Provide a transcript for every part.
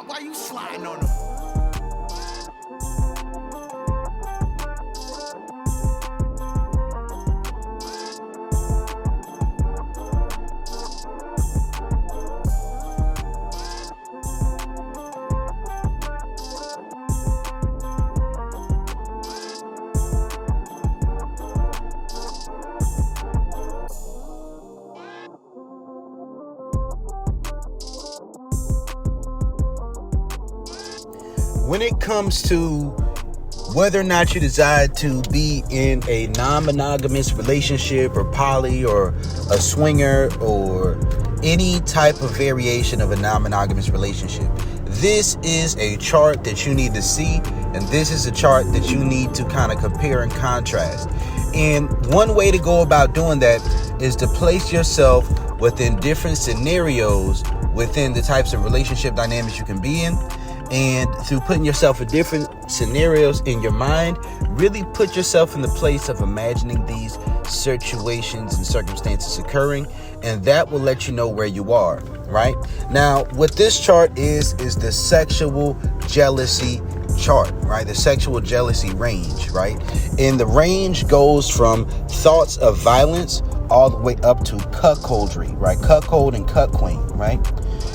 Why you sliding on them? When it comes to whether or not you decide to be in a non-monogamous relationship or poly or a swinger or any type of variation of a non-monogamous relationship, this is a chart that you need to see, and this is a chart that you need to kind of compare and contrast. And one way to go about doing that is to place yourself within different scenarios within the types of relationship dynamics you can be in. And through putting yourself in different scenarios in your mind, really put yourself in the place of imagining these situations and circumstances occurring, and that will let you know where you are, right? Now, what this chart is the sexual jealousy chart, right? The sexual jealousy range, right? And the range goes from thoughts of violence all the way up to cuckoldry, right? Cuckold and cuck queen, right?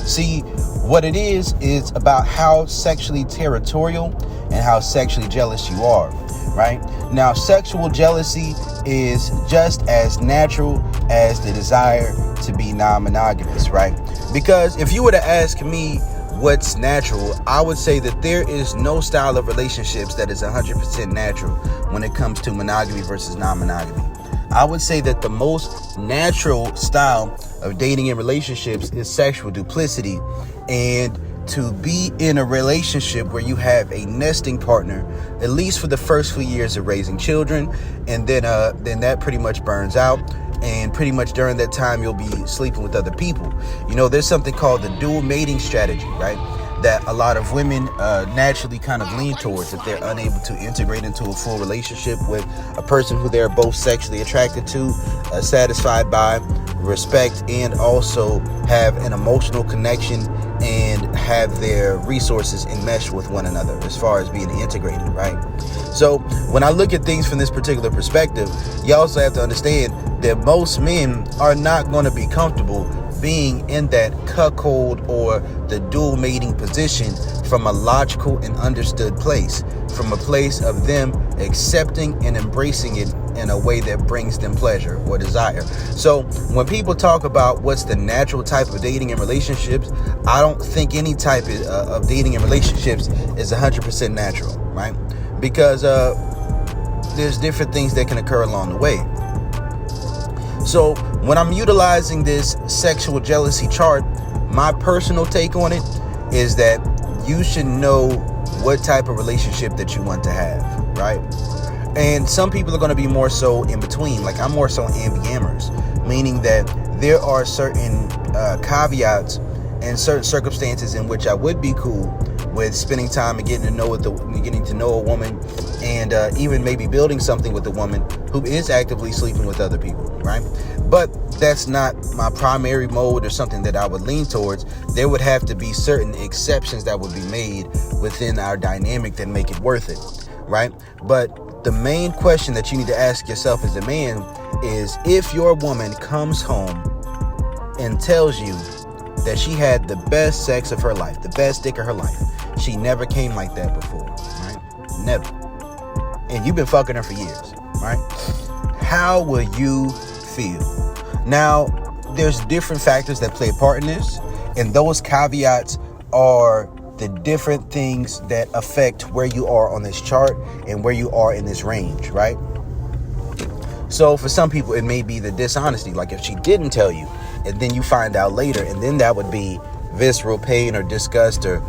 See, what it is about how sexually territorial and how sexually jealous you are, right? Now, sexual jealousy is just as natural as the desire to be non-monogamous, right? Because if you were to ask me what's natural, I would say that there is no style of relationships that is 100% natural when it comes to monogamy versus non-monogamy. I would say that the most natural style of dating and relationships is sexual duplicity, and to be in a relationship where you have a nesting partner, at least for the first few years of raising children, and then that pretty much burns out, and pretty much during that time you'll be sleeping with other people. You know, there's something called the dual mating strategy, right? That a lot of women naturally kind of lean towards if they're unable to integrate into a full relationship with a person who they're both sexually attracted to, satisfied by, respect, and also have an emotional connection and have their resources enmeshed with one another as far as being integrated, right? So when I look at things from this particular perspective, you also have to understand that most men are not going to be comfortable being in that cuckold or the dual mating position from a logical and understood place, from a place of them accepting and embracing it in a way that brings them pleasure or desire. So when people talk about what's the natural type of dating and relationships, I don't think any type of dating and relationships is 100% natural, right? Because there's different things that can occur along the way. So when I'm utilizing this sexual jealousy chart, my personal take on it is that you should know what type of relationship that you want to have, right? And some people are going to be more so in between. Like, I'm more so ambiamorous, meaning that there are certain caveats and certain circumstances in which I would be cool with spending time and getting to know a woman, and even maybe building something with a woman who is actively sleeping with other people, right? But that's not my primary mode or something that I would lean towards. There would have to be certain exceptions that would be made within our dynamic that make it worth it, right? But the main question that you need to ask yourself as a man is, if your woman comes home and tells you that she had the best sex of her life, the best dick of her life, she never came like that before, right? Never. And you've been fucking her for years, right? How will you feel? Now, there's different factors that play a part in this, and those caveats are the different things that affect where you are on this chart and where you are in this range, right? So for some people, it may be the dishonesty. Like if she didn't tell you and then you find out later, and then that would be visceral pain or disgust, or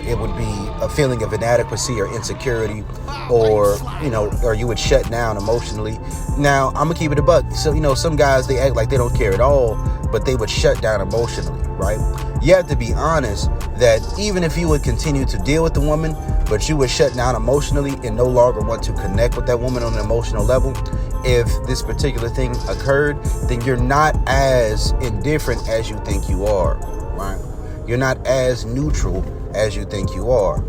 it would be a feeling of inadequacy or insecurity, or you would shut down emotionally. Now, I'm gonna keep it a buck. So, some guys, they act like they don't care at all, but they would shut down emotionally, right? You have to be honest that even if you would continue to deal with the woman, but you would shut down emotionally and no longer want to connect with that woman on an emotional level, if this particular thing occurred, then you're not as indifferent as you think you are, right? You're not as neutral as you think you are.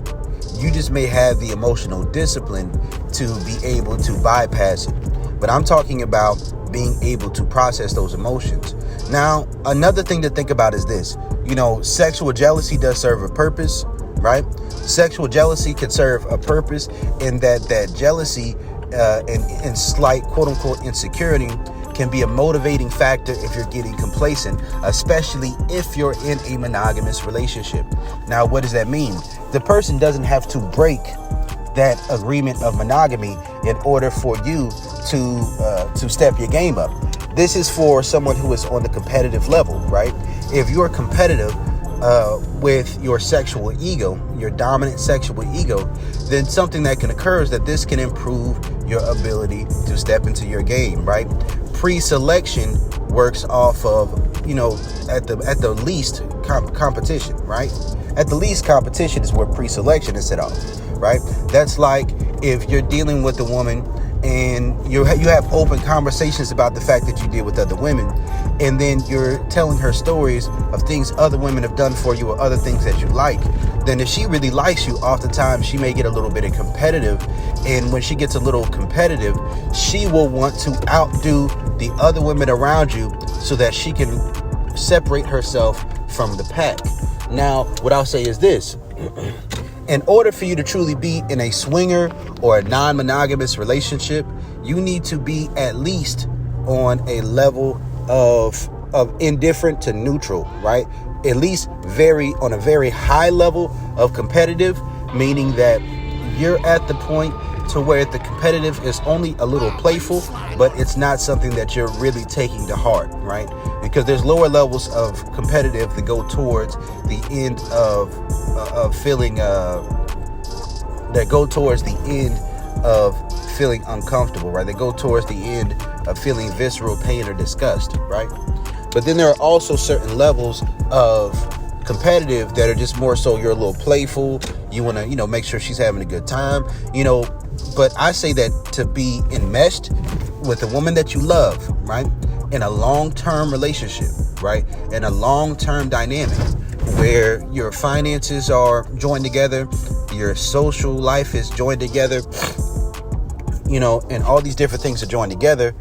You just may have the emotional discipline to be able to bypass it. But I'm talking about being able to process those emotions. Now, another thing to think about is this. Sexual jealousy does serve a purpose, right? Sexual jealousy can serve a purpose in that jealousy and slight quote-unquote insecurity can be a motivating factor if you're getting complacent, especially if you're in a monogamous relationship. Now, what does that mean? The person doesn't have to break that agreement of monogamy in order for you to step your game up. This is for someone who is on the competitive level, right? If you're competitive with your sexual ego, your dominant sexual ego, then something that can occur is that this can improve your ability to step into your game, right? Pre-selection works off of, at the least competition, right? At the least competition is where pre-selection is set off, right? That's like if you're dealing with a woman and you have open conversations about the fact that you deal with other women, and then you're telling her stories of things other women have done for you or other things that you like. Then if she really likes you, oftentimes she may get a little bit competitive, and when she gets a little competitive, she will want to outdo the other women around you so that she can separate herself from the pack. Now, what I'll say is this. In order for you to truly be in a swinger or a non-monogamous relationship, you need to be at least on a level of indifferent to neutral, right? At least on a very high level of competitive, meaning that you're at the point to where the competitive is only a little playful, but it's not something that you're really taking to heart, right? Because there's lower levels of competitive that go towards the end of feeling feeling uncomfortable, right? They go towards the end of feeling visceral pain or disgust, right? But then there are also certain levels of competitive that are just more so you're a little playful. You want to, make sure she's having a good time, But I say that to be enmeshed with a woman that you love, right? In a long-term relationship, right? In a long-term dynamic where your finances are joined together, your social life is joined together, and all these different things are joined together.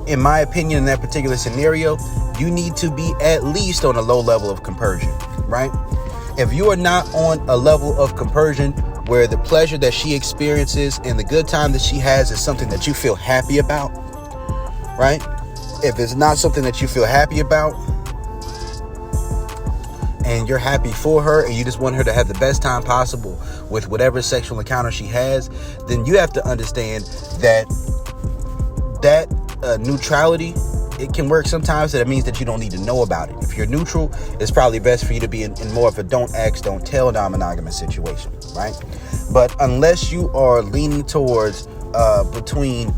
In my opinion, in that particular scenario, you need to be at least on a low level of compersion, right? If you are not on a level of compersion where the pleasure that she experiences and the good time that she has is something that you feel happy about, right? If it's not something that you feel happy about and you're happy for her and you just want her to have the best time possible with whatever sexual encounter she has, then you have to understand that neutrality, it can work sometimes. That means that you don't need to know about it. If you're neutral, it's probably best for you to be in more of a don't ask, don't tell non-monogamous situation, right? But unless you are leaning towards between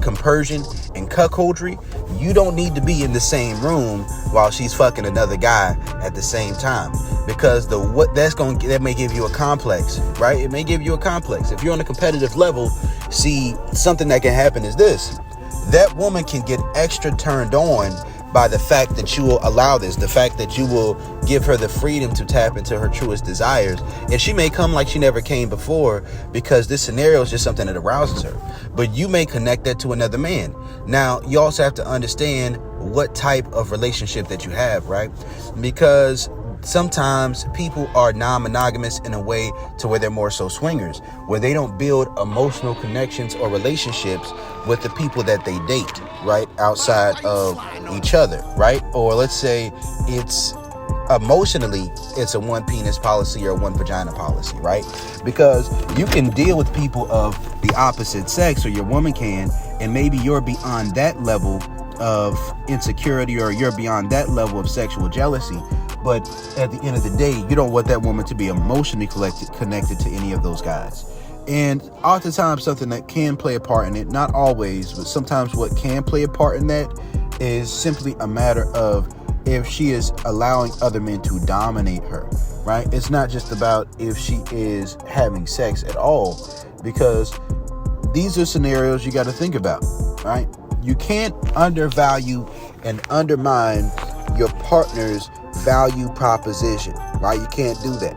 compersion and cuckoldry, you don't need to be in the same room while she's fucking another guy at the same time, because that may give you a complex, right? It may give you a complex. If you're on a competitive level, see, something that can happen is this. That woman can get extra turned on by the fact that you will allow this, the fact that you will give her the freedom to tap into her truest desires. And she may come like she never came before because this scenario is just something that arouses her. But you may connect that to another man. Now, you also have to understand what type of relationship that you have, right? Because sometimes people are non-monogamous in a way to where they're more so swingers, where they don't build emotional connections or relationships with the people that they date, right? Outside of each other, right? Or let's say it's emotionally, it's a one penis policy or one vagina policy, right? Because you can deal with people of the opposite sex, or your woman can, and maybe you're beyond that level of insecurity, or you're beyond that level of sexual jealousy. But at the end of the day, you don't want that woman to be emotionally connected to any of those guys. And oftentimes something that can play a part in it, not always, but sometimes what can play a part in that is simply a matter of if she is allowing other men to dominate her, right? It's not just about if she is having sex at all, because these are scenarios you got to think about, right? You can't undervalue and undermine your partner's value proposition, right? You can't do that.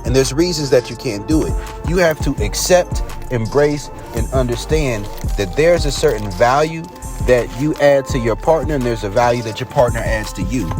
And there's reasons that you can't do it. You have to accept, embrace, and understand that there's a certain value that you add to your partner, and there's a value that your partner adds to you.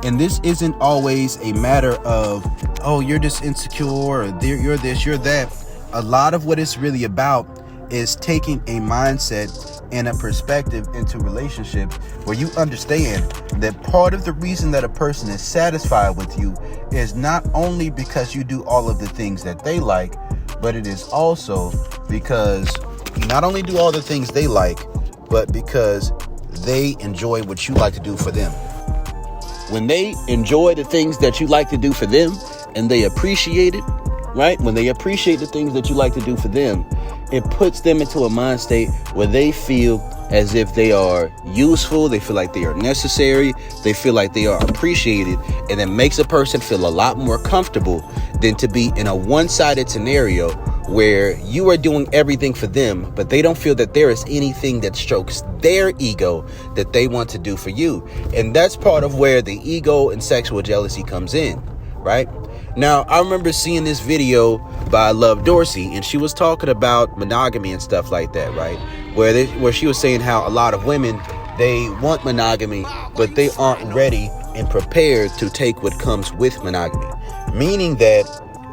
And this isn't always a matter of, oh, you're just insecure, or you're this, you're that. A lot of what it's really about is taking a mindset and a perspective into relationships where you understand that part of the reason that a person is satisfied with you is not only because you do all of the things that they like, but it is also because you not only do all the things they like, but because they enjoy what you like to do for them. When they enjoy the things that you like to do for them and they appreciate it, right? When they appreciate the things that you like to do for them, it puts them into a mind state where they feel as if they are useful, they feel like they are necessary, they feel like they are appreciated, and it makes a person feel a lot more comfortable than to be in a one-sided scenario where you are doing everything for them, but they don't feel that there is anything that strokes their ego that they want to do for you. And that's part of where the ego and sexual jealousy comes in, right? Now, I remember seeing this video by Love Dorsey, and she was talking about monogamy and stuff like that, right? Where she was saying how a lot of women, they want monogamy, but they aren't ready and prepared to take what comes with monogamy. Meaning that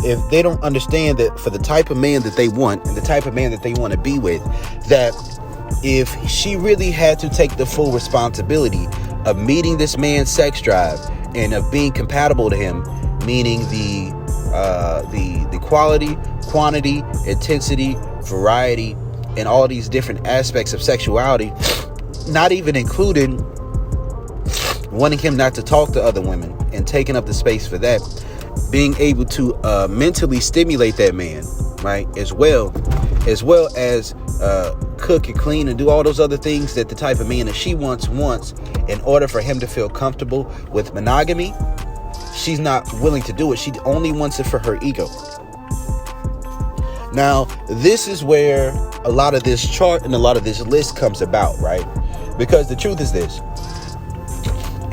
if they don't understand that for the type of man that they want and the type of man that they want to be with, that if she really had to take the full responsibility of meeting this man's sex drive and of being compatible to him, meaning the quality, quantity, intensity, variety, and all these different aspects of sexuality, not even including wanting him not to talk to other women and taking up the space for that, being able to mentally stimulate that man, right, as well as cook and clean and do all those other things that the type of man that she wants in order for him to feel comfortable with monogamy. She's not willing to do it. She only wants it for her ego. Now, this is where a lot of this chart and a lot of this list comes about, right? Because the truth is this: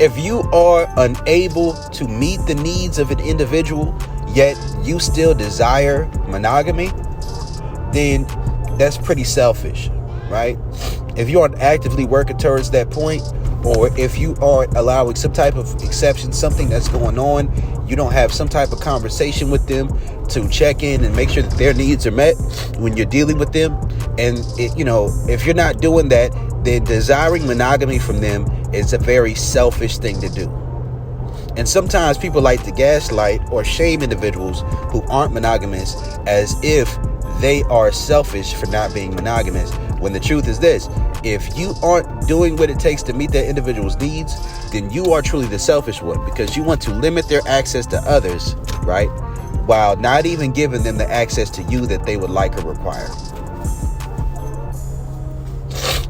if you are unable to meet the needs of an individual, yet you still desire monogamy, then that's pretty selfish, right? If you aren't actively working towards that point, or if you aren't allowing some type of exception, something that's going on, you don't have some type of conversation with them to check in and make sure that their needs are met when you're dealing with them. And if you're not doing that, then desiring monogamy from them is a very selfish thing to do. And sometimes people like to gaslight or shame individuals who aren't monogamous as if they are selfish for not being monogamous, when the truth is this: if you aren't doing what it takes to meet that individual's needs, then you are truly the selfish one, because you want to limit their access to others, right, while not even giving them the access to you that they would like or require,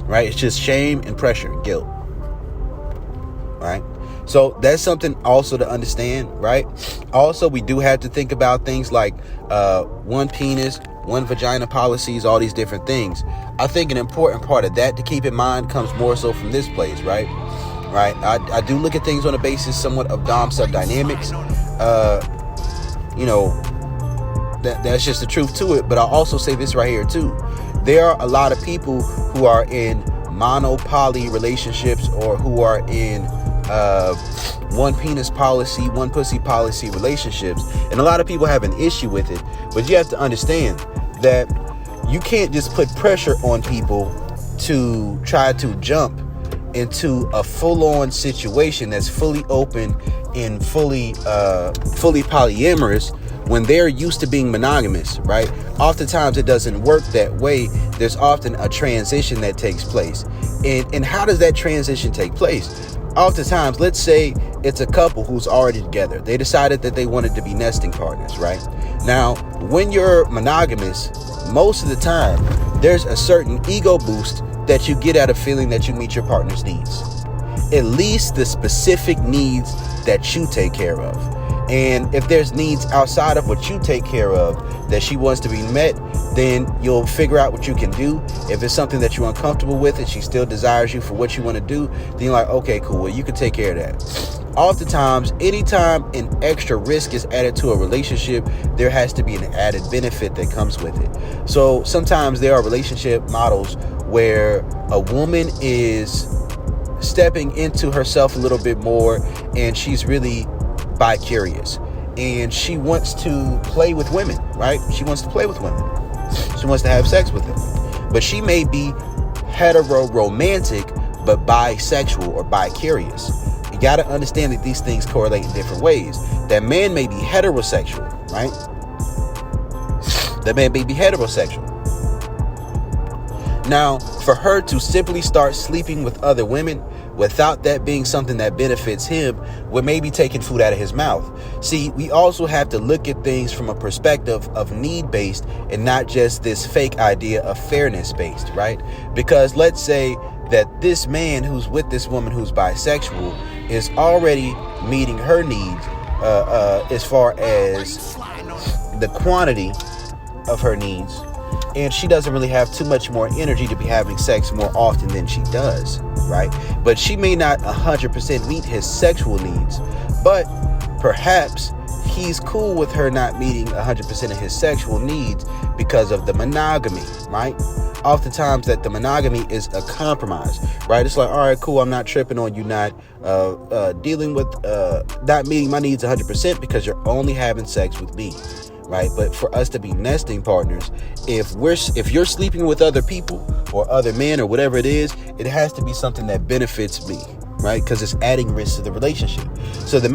right? It's just shame and pressure and guilt, right? So that's something also to understand, right? Also, we do have to think about things like one penis, one vagina policies, all these different things. I think an important part of that to keep in mind comes more so from this place, right? I do look at things on a basis somewhat of dom-sub dynamics. That's just the truth to it. But I'll also say this right here too: there are a lot of people who are in mono-poly relationships, or who are in one penis policy, one pussy policy relationships, and a lot of people have an issue with it. But you have to understand that you can't just put pressure on people to try to jump into a full-on situation that's fully open and fully polyamorous when they're used to being monogamous, right? Oftentimes it doesn't work that way. There's often a transition that takes place. And how does that transition take place? Oftentimes, let's say it's a couple who's already together. They decided that they wanted to be nesting partners, right? Now, when you're monogamous, most of the time, there's a certain ego boost that you get out of feeling that you meet your partner's needs. At least the specific needs that you take care of. And if there's needs outside of what you take care of that she wants to be met, then you'll figure out what you can do. If it's something that you're uncomfortable with and she still desires you for what you want to do, then you're like, okay, cool, well, you can take care of that. Oftentimes, anytime an extra risk is added to a relationship, there has to be an added benefit that comes with it. So sometimes there are relationship models where a woman is stepping into herself a little bit more, and she's really bi-curious, and she wants to play with women, right? She wants to play with women. She wants to have sex with them. But she may be hetero-romantic, but bisexual or bi-curious. You got to understand that these things correlate in different ways. That man may be heterosexual, right? That man may be heterosexual. Now, for her to simply start sleeping with other women without that being something that benefits him would maybe taking food out of his mouth. See, we also have to look at things from a perspective of need-based and not just this fake idea of fairness-based, right? Because let's say that this man who's with this woman who's bisexual is already meeting her needs as far as the quantity of her needs, and she doesn't really have too much more energy to be having sex more often than she does, right? But she may not 100% meet his sexual needs, but perhaps he's cool with her not meeting 100% of his sexual needs because of the monogamy, right? Oftentimes that the monogamy is a compromise, right? It's like, all right, cool, I'm not tripping on you not dealing with not meeting my needs 100% because you're only having sex with me, right? But for us to be nesting partners, if you're sleeping with other people or other men or whatever it is, it has to be something that benefits me, right? Because it's adding risk to the relationship. So the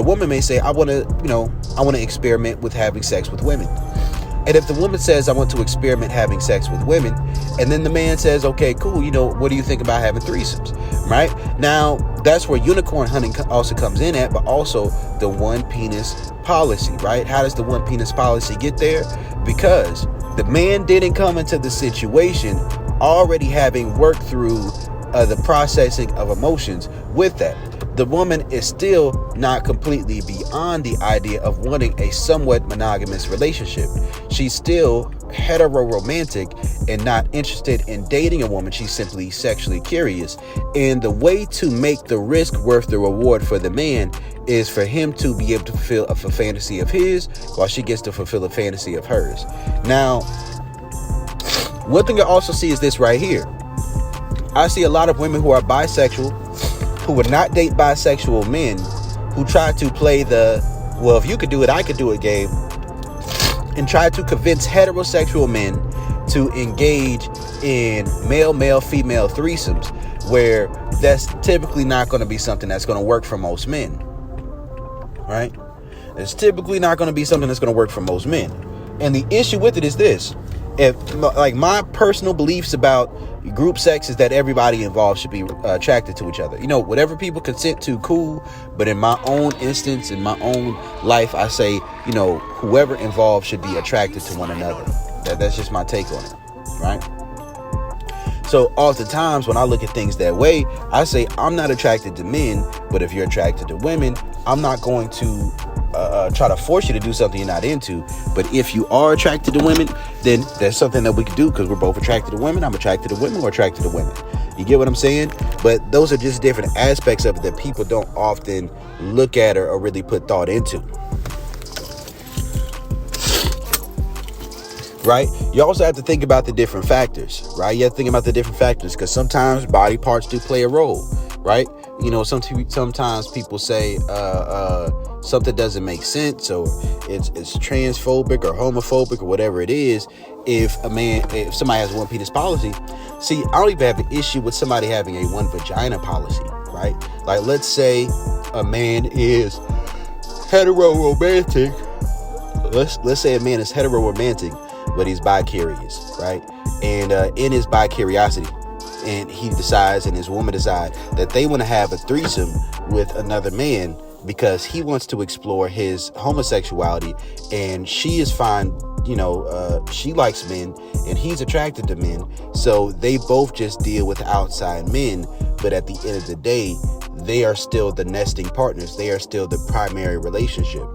woman may say, I want to experiment with having sex with women. And if the woman says, I want to experiment having sex with women, and then the man says, okay, cool, what do you think about having threesomes, right? Now, that's where unicorn hunting also comes in at, but also the one penis policy, right? How does the one penis policy get there? Because the man didn't come into the situation already having worked through the processing of emotions with that. The woman is still not completely beyond the idea of wanting a somewhat monogamous relationship. She's still hetero-romantic and not interested in dating a woman. She's simply sexually curious. And the way to make the risk worth the reward for the man is for him to be able to fulfill a fantasy of his while she gets to fulfill a fantasy of hers. Now, one thing I also see is this right here. I see a lot of women who are bisexual who would not date bisexual men, who try to play the, well, if you could do it, I could do it game, and try to convince heterosexual men to engage in male-male, female threesomes, where that's typically not going to be something that's going to work for most men, right? It's typically not going to be something that's going to work for most men. And the issue with it is this. My personal beliefs about group sex is that everybody involved should be attracted to each other. Whatever people consent to, cool. But in my own instance, in my own life, I say, whoever involved should be attracted to one another. That's just my take on it, right? So oftentimes when I look at things that way, I say I'm not attracted to men, but if you're attracted to women, I'm not going to try to force you to do something you're not into. But if you are attracted to women, then there's something that we can do because we're both attracted to women. I'm attracted to women, we're attracted to women. You get what I'm saying? But those are just different aspects of it that people don't often look at or really put thought into. Right? You also have to think about the different factors, right? You have to think about the different factors because sometimes body parts do play a role, right? Sometimes people say something doesn't make sense, or it's transphobic or homophobic or whatever it is. If somebody has one penis policy, see, I don't even have an issue with somebody having a one vagina policy, right? Like, let's say a man is hetero-romantic. Let's say a man is hetero-romantic, but he's bi-curious, right? And in his bi-curiosity, and he decides and his woman decide that they want to have a threesome with another man because he wants to explore his homosexuality, and she is fine, she likes men and he's attracted to men, so they both just deal with outside men. But at the end of the day, they are still the nesting partners. They are still the primary relationship.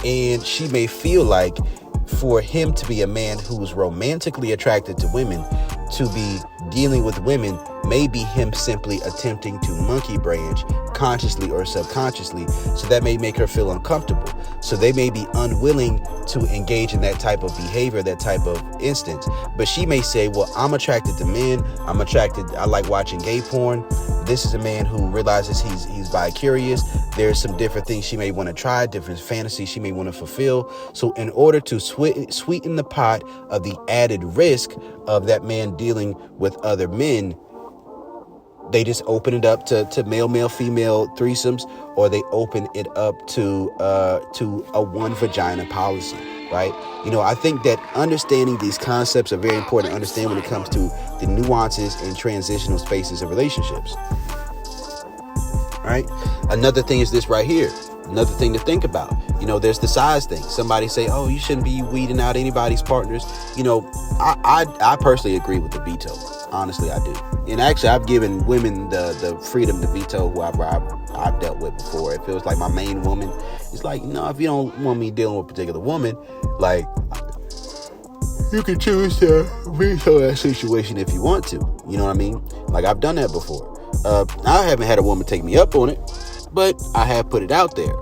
And she may feel like for him to be a man who's romantically attracted to women, to be dealing with women may be him simply attempting to monkey branch consciously or subconsciously. So that may make her feel uncomfortable. So they may be unwilling to engage in that type of behavior, that type of instance. But she may say, well, I'm attracted to men. I like watching gay porn. This is a man who realizes he's bi-curious. There's some different things she may want to try, different fantasies she may want to fulfill. So in order to sweeten the pot of the added risk of that man dealing with other men, they just open it up to male, female threesomes, or they open it up to a one vagina policy, right? I think that understanding these concepts are very important to understand when it comes to the nuances and transitional spaces of relationships, right? Another thing is this right here. Another thing to think about, there's the size thing. Somebody say, oh, you shouldn't be weeding out anybody's partners. I personally agree with the veto. Honestly, I do. And actually, I've given women the freedom to veto whoever I've dealt with before. It feels like my main woman. It's like, if you don't want me dealing with a particular woman, like, you can choose to veto that situation if you want to. You know what I mean? Like, I've done that before. I haven't had a woman take me up on it, but I have put it out there.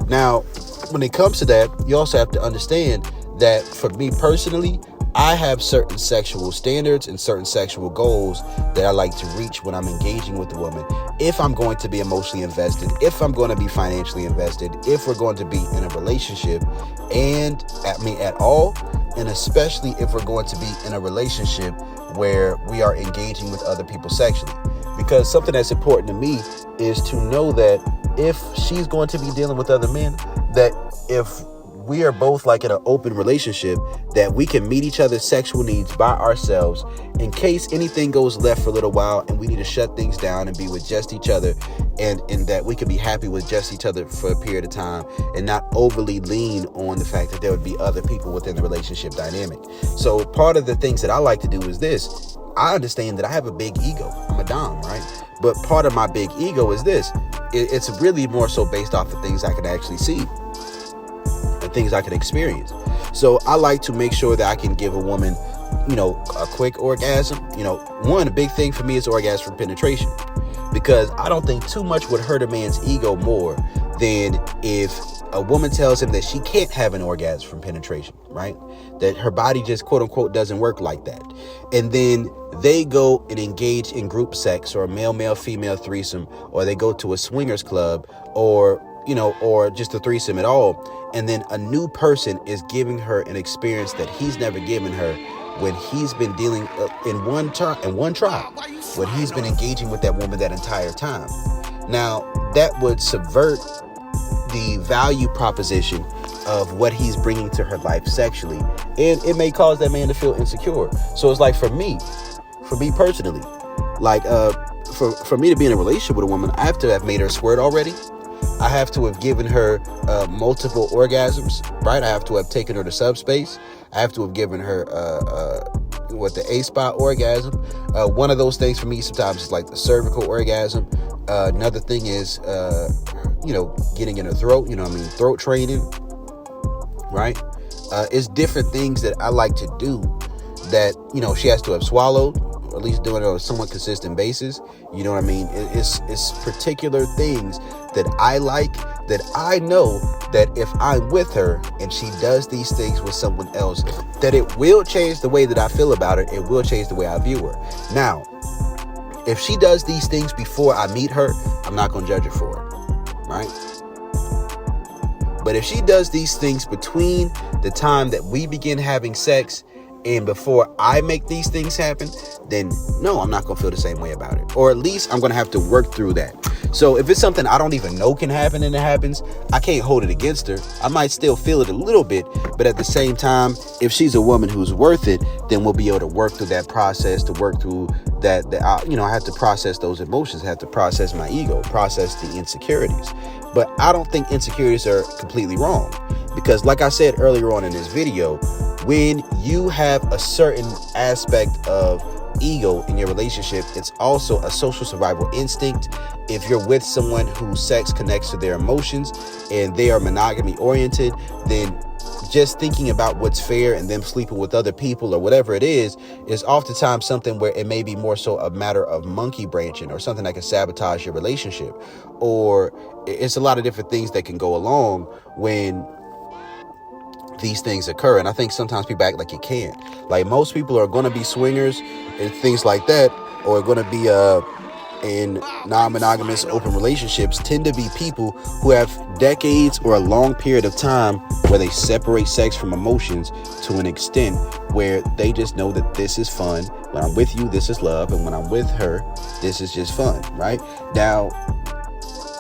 Now, when it comes to that, you also have to understand that for me personally, I have certain sexual standards and certain sexual goals that I like to reach when I'm engaging with a woman. If I'm going to be emotionally invested, if I'm going to be financially invested, if we're going to be in a relationship, and at all, and especially if we're going to be in a relationship where we are engaging with other people sexually. Because something that's important to me is to know that if she's going to be dealing with other men, that if we are both like in an open relationship, that we can meet each other's sexual needs by ourselves in case anything goes left for a little while and we need to shut things down and be with just each other, and that we can be happy with just each other for a period of time and not overly lean on the fact that there would be other people within the relationship dynamic. So part of the things that I like to do is this. I understand that I have a big ego. I'm a dom, right? But part of my big ego is this. It's really more so based off of things I can actually see and things I can experience. So I like to make sure that I can give a woman, a quick orgasm. One, a big thing for me is orgasm from penetration, because I don't think too much would hurt a man's ego more than if a woman tells him that she can't have an orgasm from penetration, right? That her body just quote unquote doesn't work like that. And then they go and engage in group sex or a male, female threesome, or they go to a swingers club or just a threesome at all. And then a new person is giving her an experience that he's never given her when he's been dealing in one try, when he's been engaging with that woman that entire time. Now, that would subvert the value proposition of what he's bringing to her life sexually, and it may cause that man to feel insecure. So it's like for me personally, like for me to be in a relationship with a woman, I have to have made her squirt already. I have to have given her multiple orgasms, right? I have to have taken her to subspace. I have to have given her the A-spot orgasm. One of those things for me sometimes is like the cervical orgasm. Another thing is getting in her throat, throat training, right? It's different things that I like to do that, she has to have swallowed, or at least doing it on a somewhat consistent basis. You know what I mean? It's particular things that I like, that I know that if I'm with her and she does these things with someone else, that it will change the way that I feel about her. It will change the way I view her. Now, if she does these things before I meet her, I'm not going to judge her for it, right? But if she does these things between the time that we begin having sex and before I make these things happen, then no, I'm not going to feel the same way about it. Or at least I'm going to have to work through that. So if it's something I don't even know can happen and it happens, I can't hold it against her. I might still feel it a little bit, but at the same time, if she's a woman who's worth it, then we'll be able to work through that process, to work through that I have to process those emotions, I have to process my ego, process the insecurities. But I don't think insecurities are completely wrong, because like I said earlier on in this video, when you have a certain aspect of ego in your relationship, it's also a social survival instinct. If you're with someone whose sex connects to their emotions and they are monogamy oriented, then just thinking about what's fair and them sleeping with other people or whatever it is oftentimes something where it may be more so a matter of monkey branching or something that can sabotage your relationship. Or it's a lot of different things that can go along when these things occur. And I think sometimes people act like you can't. Like, most people are going to be swingers and things like that, or going to be in non-monogamous open relationships, tend to be people who have decades or a long period of time where they separate sex from emotions to an extent where they just know that this is fun. When I'm with you, this is love. And when I'm with her, this is just fun, right? Now,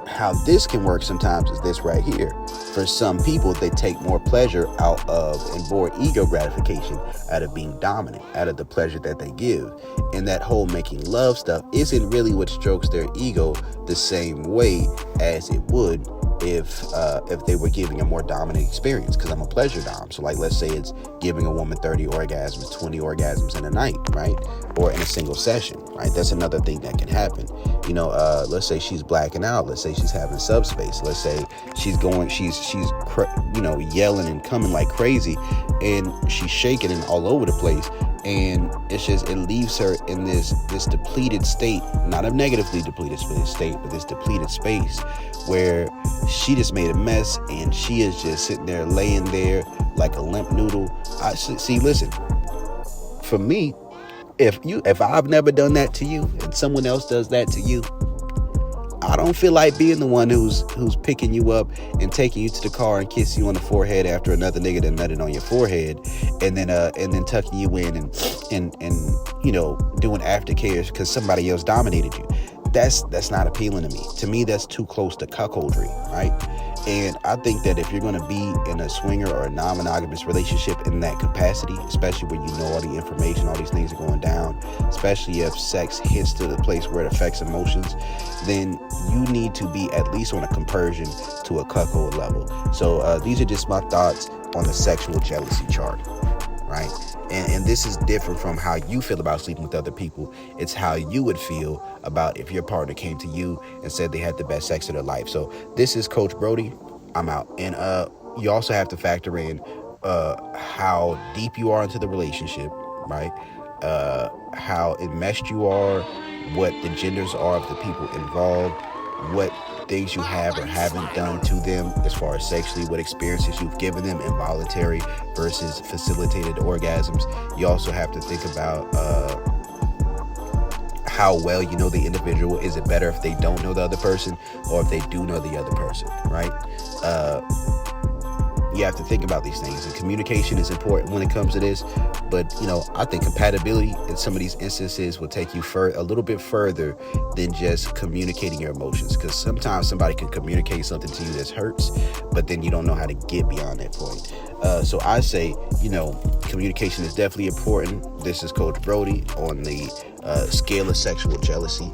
how this can work sometimes is this right here. For some people, they take more pleasure out of and more ego gratification out of being dominant, out of the pleasure that they give. And that whole making love stuff isn't really what strokes their ego the same way as it would if they were giving a more dominant experience, because I'm a pleasure dom. So like, let's say it's giving a woman 30 orgasms, 20 orgasms in a night, right? Or in a single session, right? That's another thing that can happen. You know, let's say she's blacking out. Let's say she's having subspace. Let's say she's yelling and coming like crazy, and she's shaking and all over the place. And it leaves her in this depleted state, not a negatively depleted state, but this depleted space where she just made a mess, and she is just sitting there, laying there like a limp noodle. Listen, for me, if I've never done that to you and someone else does that to you, I don't feel like being the one who's picking you up and taking you to the car and kissing you on the forehead after another nigga done nutted on your forehead, and then tucking you in and doing aftercare because somebody else dominated you. That's not appealing to me. To me, that's too close to cuckoldry, right? And I think that if you're going to be in a swinger or a non-monogamous relationship in that capacity, especially when you know all the information, all these things are going down, especially if sex hits to the place where it affects emotions, then you need to be at least on a compersion to a cuckold level. So these are just my thoughts on the sexual jealousy chart, right? And this is different from how you feel about sleeping with other people. It's how you would feel about if your partner came to you and said they had the best sex of their life. So this is Coach Brodie. I'm out. And you also have to factor in how deep you are into the relationship, right? How enmeshed you are, what the genders are of the people involved, what things you have or haven't done to them as far as sexually, what experiences you've given them, involuntary versus facilitated orgasms. You also have to think about how well you know the individual. Is it better if they don't know the other person or if they do know the other person, right? You have to think about these things, and communication is important when it comes to this. But I think compatibility in some of these instances will take you a little bit further than just communicating your emotions, because sometimes somebody can communicate something to you that hurts, but then you don't know how to get beyond that point. So I say, communication is definitely important. This is Coach Brodie on the scale of sexual jealousy.